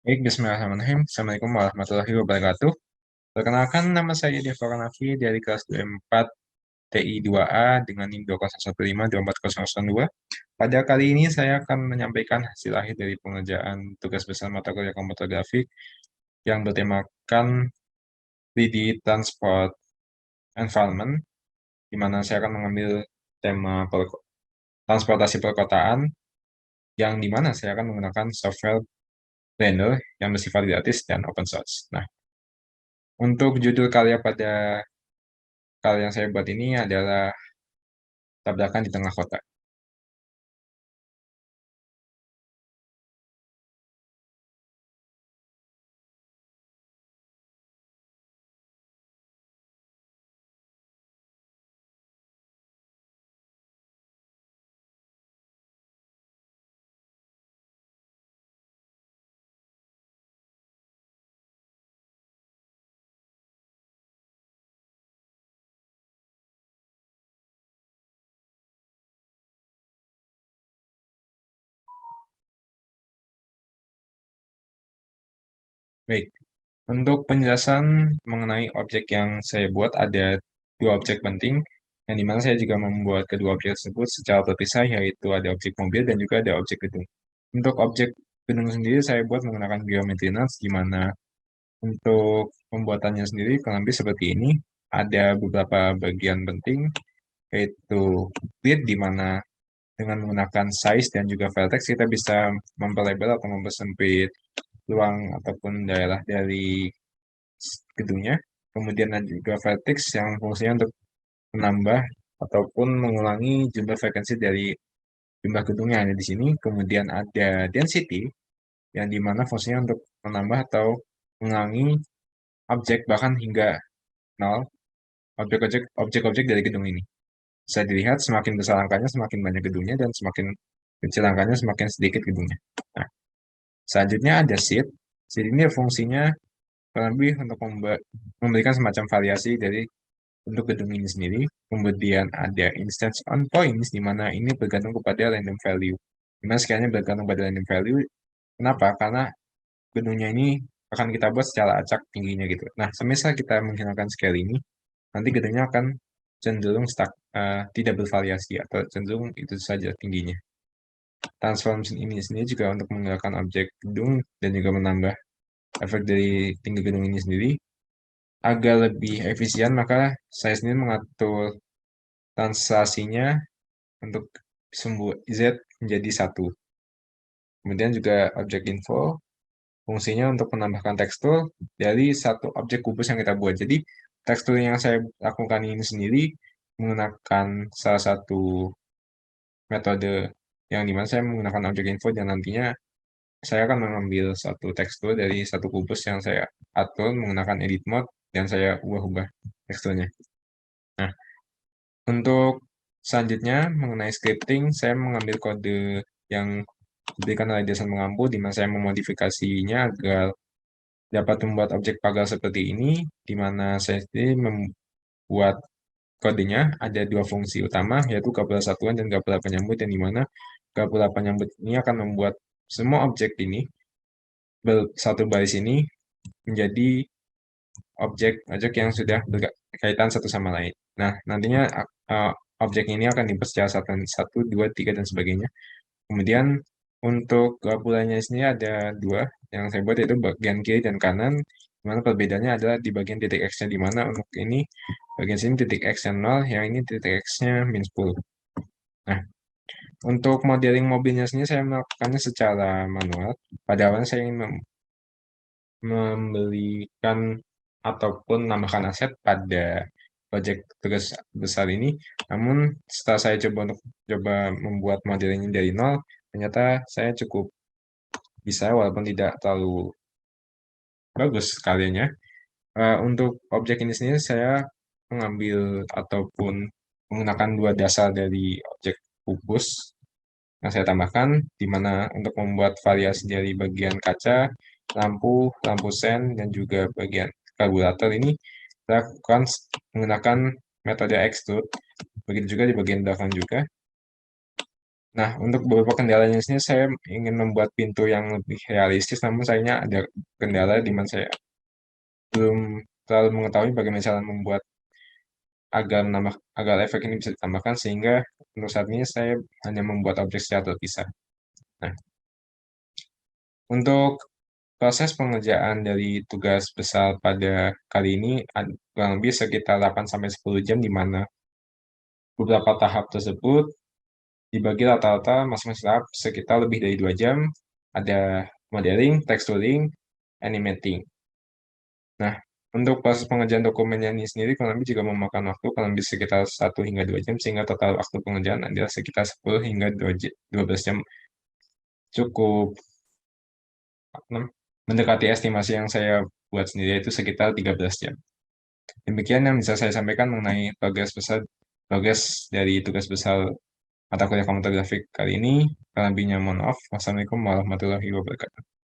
Baik, bismillahirrahmanirrahim. Assalamualaikum warahmatullahi wabarakatuh. Perkenalkan, nama saya Devo Ranafi dari kelas 24 TI 2A dengan NIM 201524002. Pada kali ini saya akan menyampaikan hasil akhir dari pengerjaan tugas besar mata kuliah komputer grafik yang bertemakan 3D Transport Environment, di mana saya akan mengambil tema transportasi perkotaan, yang di mana saya akan menggunakan software Blender yang bersifat gratis dan open source. Nah, untuk judul karya pada karya yang saya buat ini adalah tabrakan di tengah kota. Baik, untuk penjelasan mengenai objek yang saya buat ada dua objek penting, yang dimana saya juga membuat kedua objek tersebut secara terpisah, yaitu ada objek mobil dan juga ada objek gedung. Untuk objek gedung sendiri saya buat menggunakan geometry nuts, di mana untuk pembuatannya sendiri kurang lebih seperti ini. Ada beberapa bagian penting, yaitu grid, di mana dengan menggunakan size dan juga vertex kita bisa memperlebar atau mempersempit ruang ataupun daerah dari gedungnya. Kemudian ada juga vertex yang fungsinya untuk menambah ataupun mengulangi jumlah frekuensi dari jumlah gedung yang ada di sini. Kemudian ada density yang dimana fungsinya untuk menambah atau mengulangi objek bahkan hingga nol objek-objek dari gedung ini. Bisa dilihat semakin besar angkanya semakin banyak gedungnya, dan semakin kecil angkanya semakin sedikit gedungnya. Nah, selanjutnya ada seed. Seed ini fungsinya kurang lebih untuk memberikan semacam variasi dari untuk gedung ini sendiri. Kemudian ada instance on points, di mana ini bergantung kepada random value. Dimana sekiranya bergantung pada random value, kenapa? Karena gedungnya ini akan kita buat secara acak tingginya gitu. Nah, semisal kita menghilangkan scale ini, nanti gedungnya akan cenderung tidak bervariasi atau cenderung itu saja tingginya. Transformation ini sendiri juga untuk menggunakan objek gedung dan juga menambah efek dari tinggi gedung ini sendiri. Agar lebih efisien, maka saya sendiri mengatur translasinya untuk sumbu Z menjadi satu. Kemudian juga objek info, fungsinya untuk menambahkan tekstur dari satu objek kubus yang kita buat. Jadi, tekstur yang saya lakukan ini sendiri menggunakan salah satu metode yang dimana saya menggunakan objek info, dan nantinya saya akan mengambil satu tekstur dari satu kubus yang saya atur menggunakan edit mode, dan saya ubah-ubah teksturnya. Nah, untuk selanjutnya mengenai scripting, saya mengambil kode yang diberikan oleh Desain Mengampu, di mana saya memodifikasinya agar dapat membuat objek pagar seperti ini, di mana saya sendiri membuat kodenya ada dua fungsi utama, yaitu gapura satuan dan gapura penyambut, yang dimana gapura penyambut ini akan membuat semua objek ini satu baris ini menjadi objek-objek yang sudah berkaitan satu sama lain. Nah, nantinya uh, objek ini akan dibuat secara satu, dua, tiga, dan sebagainya. Kemudian untuk gapuranya sini ada dua yang saya buat, yaitu bagian kiri dan kanan, di mana perbedaannya adalah di bagian titik X-nya, di mana untuk ini bagian sini titik X-nya 0, yang ini titik X-nya min 10. Nah, untuk modeling mobilnya sendiri saya melakukannya secara manual. Pada awalnya saya ingin memberikan ataupun menambahkan aset pada proyek tugas besar ini. Namun setelah saya coba membuat model ini dari nol, ternyata saya cukup bisa walaupun tidak terlalu bagus karyanya. Untuk objek ini sendiri saya mengambil ataupun menggunakan dua dasar dari objek kubus yang saya tambahkan, di mana untuk membuat variasi dari bagian kaca, lampu sen, dan juga bagian karburator ini kita lakukan menggunakan metode extrude. Begitu juga di bagian belakang juga. Nah, untuk beberapa kendalanya sini saya ingin membuat pintu yang lebih realistis, namun sayangnya ada kendala di mana saya belum terlalu mengetahui bagaimana cara membuat agar efek ini bisa ditambahkan, sehingga untuk saat ini saya hanya membuat objek secara terpisah. Nah, untuk proses pengerjaan dari tugas besar pada kali ini kurang lebih sekitar 8 sampai 10 jam, di mana beberapa tahap tersebut dibagi rata-rata masing-masing tahap sekitar lebih dari 2 jam. Ada modeling, texturing, animating. Nah, untuk proses pengerjaan dokumennya ini sendiri kurang lebih juga memakan waktu kurang lebih sekitar 1 hingga 2 jam, sehingga total waktu pengerjaan adalah sekitar 10 hingga 12 jam. Cukup mendekati estimasi yang saya buat sendiri, yaitu sekitar 13 jam. Demikian yang bisa saya sampaikan mengenai progres dari tugas besar mata kuliah komputer grafik kali ini. Kurang lebihnya mohon maaf. Wassalamualaikum warahmatullahi wabarakatuh.